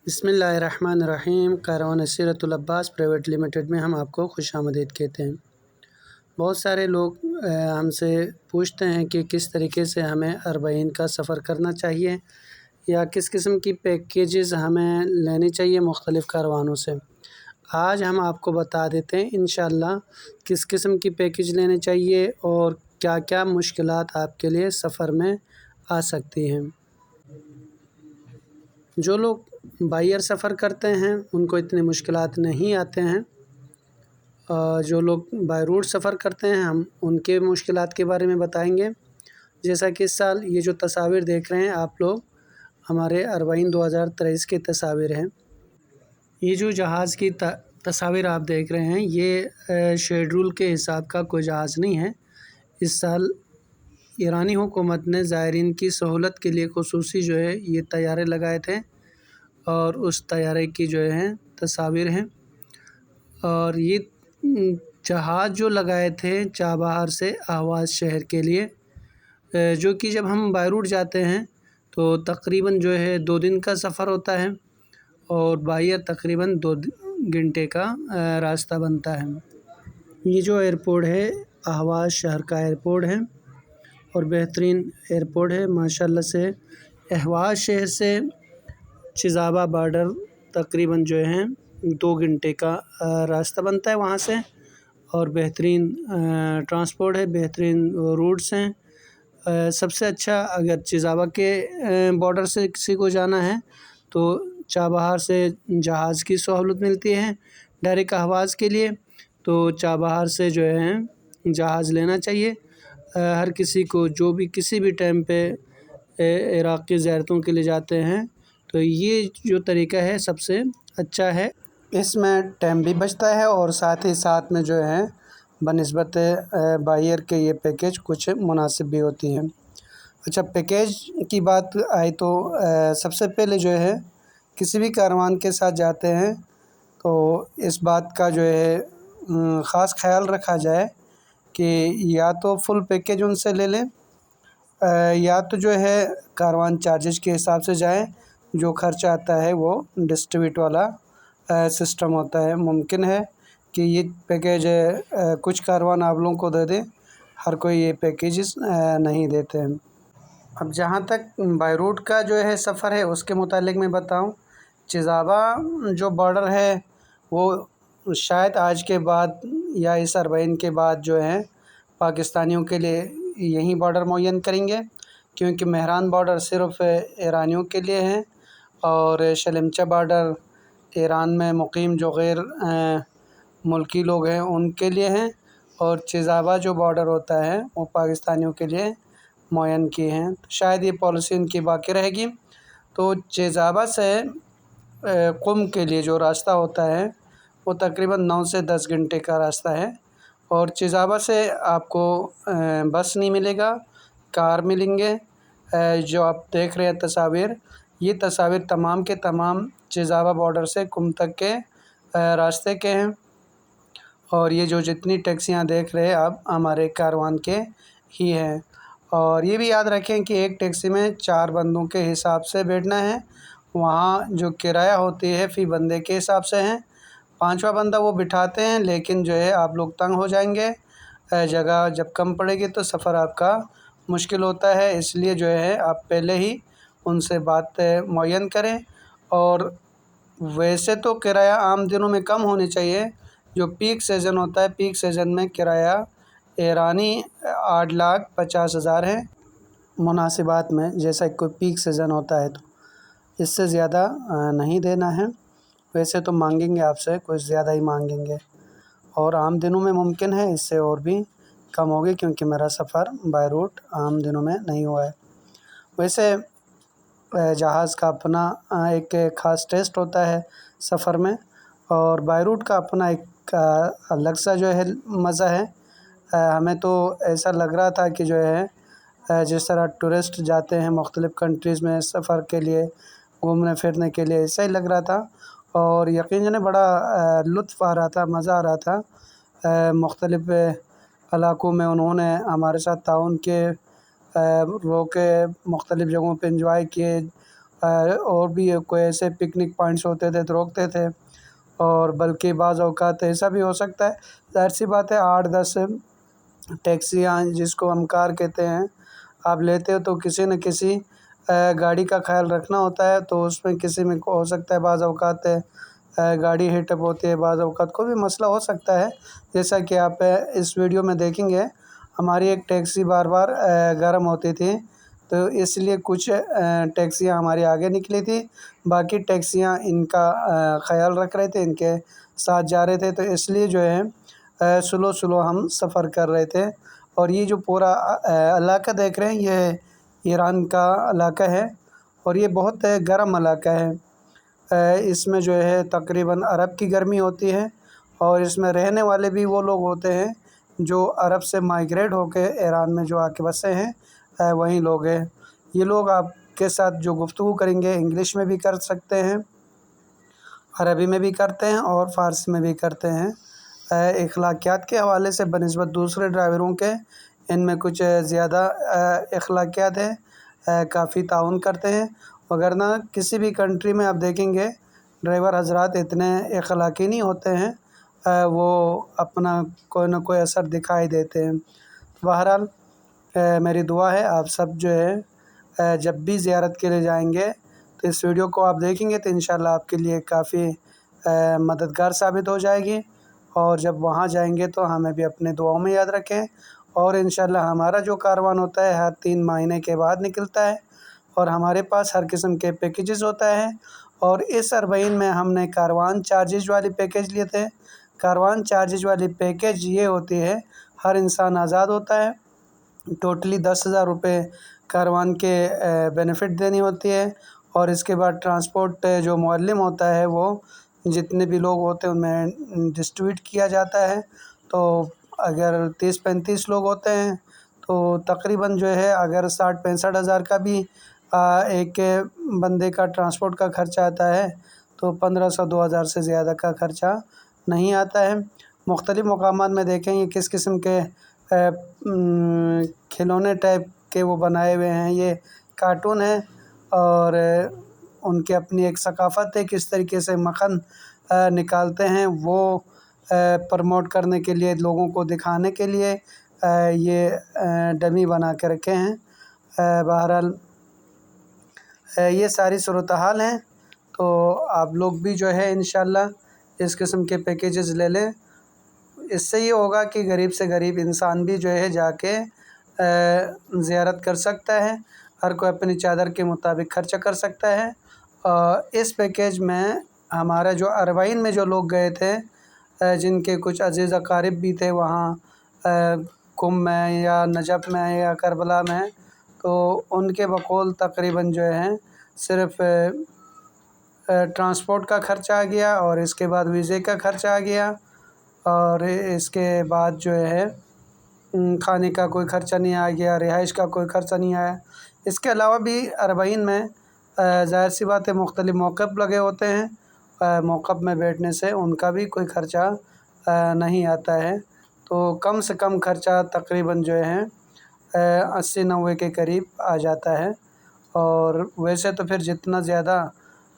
بسم اللہ الرحمن الرحیم۔ کاروان سیرت العباس پرائیویٹ لمیٹڈ میں ہم آپ کو خوش آمدید کہتے ہیں۔ بہت سارے لوگ ہم سے پوچھتے ہیں کہ کس طریقے سے ہمیں اربعین کا سفر کرنا چاہیے یا کس قسم کی پیکیجز ہمیں لینی چاہیے مختلف کاروانوں سے۔ آج ہم آپ کو بتا دیتے ہیں انشاءاللہ کس قسم کی پیکیج لینے چاہیے اور کیا کیا مشکلات آپ کے لیے سفر میں آ سکتی ہیں۔ جو لوگ بائی ایئر سفر کرتے ہیں ان کو اتنی مشکلات نہیں آتے ہیں، جو لوگ بائی روڈ سفر کرتے ہیں ہم ان کے مشکلات کے بارے میں بتائیں گے۔ جیسا کہ اس سال یہ جو تصاویر دیکھ رہے ہیں آپ لوگ ہمارے اربعین 2023 کے تصاویر ہیں۔ یہ جو جہاز کی تصاویر آپ دیکھ رہے ہیں یہ شیڈول کے حساب کا کوئی جہاز نہیں ہے۔ اس سال ایرانی حکومت نے زائرین کی سہولت کے لیے خصوصی جو ہے یہ طیارے لگائے تھے اور اس طیارے کی جو ہے تصاویر ہیں، اور یہ جہاز جو لگائے تھے چابہار سے اہواز شہر کے لیے، جو کہ جب ہم بائی روڈ جاتے ہیں تو تقریباً جو ہے 2 دن کا سفر ہوتا ہے اور بائی ایئر تقریباً 2 گھنٹے کا راستہ بنتا ہے۔ یہ جو ایئرپورٹ ہے اہواز شہر کا ایئرپورٹ ہے اور بہترین ایئرپورٹ ہے ماشاءاللہ سے۔ اہواز شہر سے چیزابا بارڈر تقریباً جو ہے 2 گھنٹے کا راستہ بنتا ہے وہاں سے، اور بہترین ٹرانسپورٹ ہے، بہترین روٹس ہیں۔ سب سے اچھا اگر چیزابا کے بارڈر سے کسی کو جانا ہے تو چابہار سے جہاز کی سہولت ملتی ہے ڈائریکٹ اہواز کے لیے، تو چابہار سے جو ہے جہاز لینا چاہیے ہر کسی کو جو بھی کسی بھی ٹائم پہ عراق کی زیارتوں کے لیے جاتے ہیں، تو یہ جو طریقہ ہے سب سے اچھا ہے۔ اس میں ٹائم بھی بچتا ہے اور ساتھ ہی ساتھ میں جو ہے بنسبت بائی ایئر کے یہ پیکیج کچھ مناسب بھی ہوتی ہیں۔ اچھا، پیکیج کی بات آئی تو سب سے پہلے جو ہے کسی بھی کاروان کے ساتھ جاتے ہیں تو اس بات کا جو ہے خاص خیال رکھا جائے کہ یا تو فل پیکیج ان سے لے لیں یا تو جو ہے کاروان چارجز کے حساب سے جائیں، جو خرچہ آتا ہے وہ ڈسٹریبیوٹ والا سسٹم ہوتا ہے۔ ممکن ہے کہ یہ پیکیج کچھ کاروان آپ لوگوں کو دے دیں، ہر کوئی یہ پیکیجز نہیں دیتے ہیں۔ اب جہاں تک بائی روڈ کا جو ہے سفر ہے اس کے متعلق میں بتاؤں، چیزابا جو بارڈر ہے وہ شاید آج کے بعد یا اس اربعین کے بعد جو ہے پاکستانیوں کے لیے یہی بارڈر معین کریں گے، کیونکہ مہران بارڈر صرف ایرانیوں کے لیے ہے اور شلمچہ بارڈر ایران میں مقیم جو غیر ملکی لوگ ہیں ان کے لیے ہیں، اور چیزابا جو بارڈر ہوتا ہے وہ پاکستانیوں کے لیے معین کیے ہیں۔ شاید یہ پالیسی ان کی باقی رہے گی۔ تو چیزابا سے قم کے لیے جو راستہ ہوتا ہے وہ تقریباً 9 سے 10 گھنٹے کا راستہ ہے، اور چیزابا سے آپ کو بس نہیں ملے گا، کار ملیں گے۔ جو آپ دیکھ رہے ہیں تصاویر، یہ تصاویر تمام کے تمام چیزابا بارڈر سے قم تک کے راستے کے ہیں، اور یہ جو جتنی ٹیکسیاں دیکھ رہے ہیں آپ ہمارے کاروان کے ہی ہیں۔ اور یہ بھی یاد رکھیں کہ ایک ٹیکسی میں 4 بندوں کے حساب سے بیٹھنا ہے، وہاں جو کرایہ ہوتی ہے فی بندے کے حساب سے ہیں۔ 5واں بندہ وہ بٹھاتے ہیں لیکن جو ہے آپ لوگ تنگ ہو جائیں گے، جگہ جب کم پڑے گی تو سفر آپ کا مشکل ہوتا ہے، اس لیے جو ہے آپ پہلے ہی ان سے بات معین کریں۔ اور ویسے تو کرایہ عام دنوں میں کم ہونے چاہیے، جو پیک سیزن ہوتا ہے پیک سیزن میں کرایہ ایرانی 8,50,000 ہے مناسبات میں، جیسا کہ کوئی پیک سیزن ہوتا ہے تو اس سے زیادہ نہیں دینا ہے۔ ویسے تو مانگیں گے آپ سے، کچھ زیادہ ہی مانگیں گے، اور عام دنوں میں ممکن ہے اس سے اور بھی کم ہوگی کیونکہ میرا سفر بائی روٹ عام دنوں میں نہیں ہوا ہے۔ ویسے جہاز کا اپنا ایک خاص ٹیسٹ ہوتا ہے سفر میں، اور بائی روٹ کا اپنا ایک الگ سا جو ہے مزہ ہے۔ ہمیں تو ایسا لگ رہا تھا کہ جو ہے جس طرح ٹورسٹ جاتے ہیں مختلف کنٹریز میں سفر کے لیے گھومنے پھرنے کے لیے، ایسا ہی لگ رہا تھا، اور یقیناً بڑا لطف آ رہا تھا، مزہ آ رہا تھا۔ مختلف علاقوں میں انہوں نے ہمارے ساتھ تعاون کے روکے، مختلف جگہوں پہ انجوائے کیے، اور بھی کوئی ایسے پکنک پوائنٹس ہوتے تھے تو روکتے تھے، اور بلکہ بعض اوقات ایسا بھی ہو سکتا ہے، ظاہر سی بات ہے 8-10 ٹیکسیاں جس کو ہم کار کہتے ہیں آپ لیتے ہو، تو کسی نہ کسی گاڑی کا خیال رکھنا ہوتا ہے، تو اس میں کسی میں ہو سکتا ہے بعض اوقات گاڑی ہیٹ اپ ہوتی ہے، بعض اوقات کوئی بھی مسئلہ ہو سکتا ہے، جیسا کہ آپ اس ویڈیو میں دیکھیں گے ہماری ایک ٹیکسی بار بار گرم ہوتی تھی، تو اس لیے کچھ ٹیکسیاں ہماری آگے نکلی تھی، باقی ٹیکسیاں ان کا خیال رکھ رہے تھے، ان کے ساتھ جا رہے تھے، تو اس لیے جو ہے سلو سلو ہم سفر کر رہے تھے۔ اور یہ جو پورا علاقہ دیکھ رہے ہیں یہ ایران کا علاقہ ہے، اور یہ بہت گرم علاقہ ہے۔ اس میں جو ہے تقریباً عرب کی گرمی ہوتی ہے، اور اس میں رہنے والے بھی وہ لوگ ہوتے ہیں جو عرب سے مائیگریٹ ہو کے ایران میں جو آ کے بسے ہیں، وہیں لوگ ہیں۔ یہ لوگ آپ کے ساتھ جو گفتگو کریں گے انگلش میں بھی کر سکتے ہیں، عربی میں بھی کرتے ہیں، اور فارسی میں بھی کرتے ہیں۔ اخلاقیات کے حوالے سے بنسبت دوسرے ڈرائیوروں کے ان میں کچھ زیادہ اخلاقیات ہیں، کافی تعاون کرتے ہیں، وگرنہ کسی بھی کنٹری میں آپ دیکھیں گے ڈرائیور حضرات اتنے اخلاقی نہیں ہوتے ہیں، وہ اپنا کوئی نہ کوئی اثر دکھائی دیتے ہیں۔ بہرحال میری دعا ہے آپ سب جو ہے جب بھی زیارت کے لیے جائیں گے تو اس ویڈیو کو آپ دیکھیں گے تو انشاءاللہ آپ کے لیے کافی مددگار ثابت ہو جائے گی، اور جب وہاں جائیں گے تو ہمیں بھی اپنے دعاؤں میں یاد رکھیں، اور انشاءاللہ ہمارا جو کاروان ہوتا ہے ہر 3 مہینے کے بعد نکلتا ہے، اور ہمارے پاس ہر قسم کے پیکیجز ہوتا ہے، اور اس 40 میں ہم نے کاروان چارجز والی پیکیج لیے تھے۔ کاروان چارجز والی پیکیج یہ ہوتی ہے ہر انسان آزاد ہوتا ہے، ٹوٹلی 10,000 روپے کاروان کے بینیفٹ دینی ہوتی ہے، اور اس کے بعد ٹرانسپورٹ جو معلم ہوتا ہے وہ جتنے بھی لوگ ہوتے ہیں ان میں ڈسٹریبیوٹ کیا جاتا ہے، تو اگر 30-35 لوگ ہوتے ہیں تو تقریباً جو ہے اگر 60-65 ہزار کا بھی ایک بندے کا ٹرانسپورٹ کا خرچہ آتا ہے تو 1500-2000 سے زیادہ کا خرچہ نہیں آتا ہے۔ مختلف مقامات میں دیکھیں یہ کس قسم کے کھلونے ٹائپ کے وہ بنائے ہوئے ہیں، یہ کارٹون ہیں، اور ان کی اپنی ایک ثقافت ہے، کس طریقے سے مکھن نکالتے ہیں وہ پروموٹ کرنے کے لیے، لوگوں کو دکھانے کے لیے یہ ڈمی بنا کے رکھے ہیں۔ بہرحال یہ ساری صورتحال ہیں، تو آپ لوگ بھی جو ہے انشاءاللہ اس قسم کے پیکیجز لے لیں، اس سے یہ ہوگا کہ غریب سے غریب انسان بھی جو ہے جا کے زیارت کر سکتا ہے، ہر کوئی اپنی چادر کے مطابق خرچہ کر سکتا ہے۔ اس پیکیج میں ہمارا جو 40 میں جو لوگ گئے تھے جن کے کچھ عزیز اقارب بھی تھے وہاں قم میں یا نجف میں یا کربلا میں، تو ان کے بقول تقریباً جو ہے صرف ٹرانسپورٹ کا خرچہ آ گیا، اور اس کے بعد ویزے کا خرچہ آ گیا، اور اس کے بعد جو ہے کھانے کا کوئی خرچہ نہیں آ گیا، رہائش کا کوئی خرچہ نہیں آیا۔ اس کے علاوہ بھی 40 میں ظاہر سی بات ہے مختلف موقف لگے ہوتے ہیں، موقف میں بیٹھنے سے ان کا بھی کوئی خرچہ نہیں آتا ہے، تو کم سے کم خرچہ تقریباً جو ہے 80-90 کے قریب آ جاتا ہے، اور ویسے تو پھر جتنا زیادہ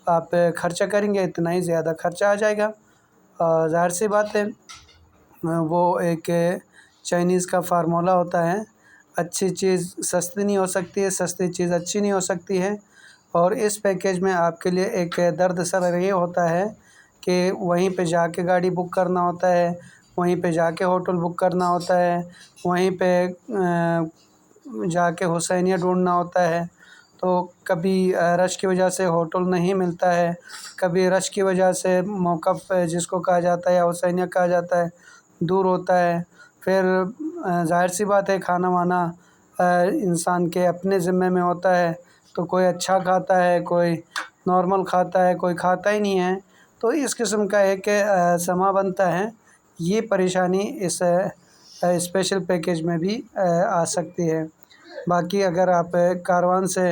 آپ خرچہ کریں گے اتنا ہی زیادہ خرچہ آ جائے گا۔ ظاہر سی بات ہے وہ ایک چائنیز کا فارمولہ ہوتا ہے، اچھی چیز سستی نہیں ہو سکتی ہے، سستی چیز اچھی نہیں ہو سکتی ہے، اور اس پیکیج میں آپ کے لیے ایک درد سر یہ ہوتا ہے کہ وہیں پہ جا کے گاڑی بک کرنا ہوتا ہے، وہیں پہ جا کے ہوٹل بک کرنا ہوتا ہے، وہیں پہ جا کے حسینیہ ڈھونڈنا ہوتا ہے، تو کبھی رش کی وجہ سے ہوٹل نہیں ملتا ہے، کبھی رش کی وجہ سے موقف جس کو کہا جاتا ہے یا حسینیہ کہا جاتا ہے دور ہوتا ہے، پھر ظاہر سی بات ہے کھانا وانا انسان کے اپنے ذمے میں ہوتا ہے، تو کوئی اچھا کھاتا ہے، کوئی نارمل کھاتا ہے، کوئی کھاتا ہی نہیں ہے، تو اس قسم کا ایک سما بنتا ہے۔ یہ پریشانی اس اسپیشل پیکیج میں بھی آ سکتی ہے۔ باقی اگر آپ کاروان سے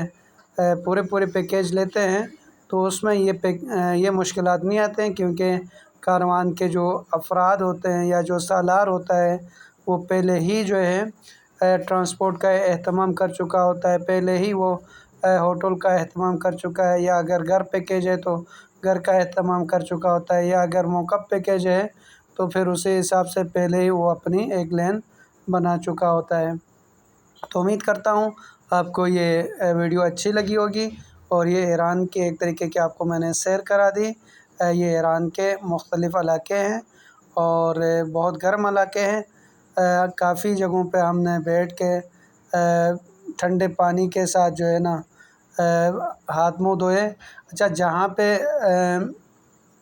پورے پیکیج لیتے ہیں تو اس میں یہ مشکلات نہیں آتے ہیں، کیونکہ کاروان کے جو افراد ہوتے ہیں یا جو سالار ہوتا ہے وہ پہلے ہی جو ہے ٹرانسپورٹ کا اہتمام کر چکا ہوتا ہے، پہلے ہی وہ ہوٹل کا اہتمام کر چکا ہے، یا اگر گھر پیکیج ہے تو گھر کا اہتمام کر چکا ہوتا ہے، یا اگر موقف پیکیج ہے تو پھر اسی حساب سے پہلے ہی وہ اپنی ایک لین بنا چکا ہوتا ہے۔ تو امید کرتا ہوں آپ کو یہ ویڈیو اچھی لگی ہوگی، اور یہ ایران کے ایک طریقے کے آپ کو میں نے سیر کرا دی۔ یہ ایران کے مختلف علاقے ہیں اور بہت گرم علاقے ہیں۔ کافی جگہوں پہ ہم نے بیٹھ کے ٹھنڈے پانی کے ساتھ جو ہے نا ہاتھ منہ دھوئے۔ اچھا، جہاں پہ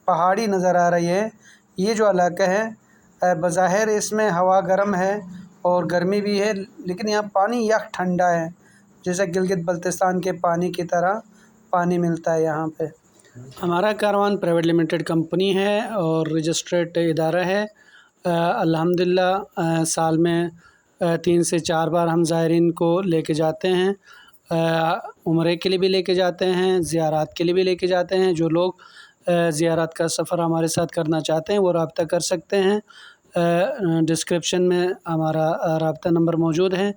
پہاڑی نظر آ رہی ہے، یہ جو علاقہ ہے بظاہر اس میں ہوا گرم ہے اور گرمی بھی ہے، لیکن یہاں پانی یک ٹھنڈا ہے، جیسے گلگت بلتستان کے پانی کی طرح پانی ملتا ہے یہاں پہ۔ ہمارا کاروان پرائیویٹ لمیٹڈ کمپنی ہے اور رجسٹریڈ ادارہ ہے۔ الحمدللہ سال میں 3 سے 4 بار ہم زائرین کو لے کے جاتے ہیں، عمرے کے لیے بھی لے کے جاتے ہیں، زیارات کے لیے بھی لے کے جاتے ہیں۔ جو لوگ زیارت کا سفر ہمارے ساتھ کرنا چاہتے ہیں وہ رابطہ کر سکتے ہیں، ڈسکرپشن میں ہمارا رابطہ نمبر موجود ہے۔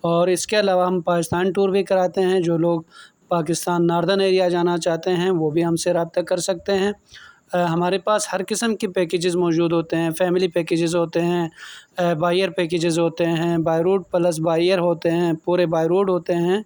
اور اس کے علاوہ ہم پاکستان ٹور بھی کراتے ہیں۔ جو لوگ پاکستان ناردرن ایریا جانا چاہتے ہیں وہ بھی ہم سے رابطہ کر سکتے ہیں۔ ہمارے پاس ہر قسم کی پیکیجز موجود ہوتے ہیں، فیملی پیکیجز ہوتے ہیں، بائیر پیکیجز ہوتے ہیں، بائی روڈ پلس بائیر ہوتے ہیں، پورے بائی روڈ ہوتے ہیں۔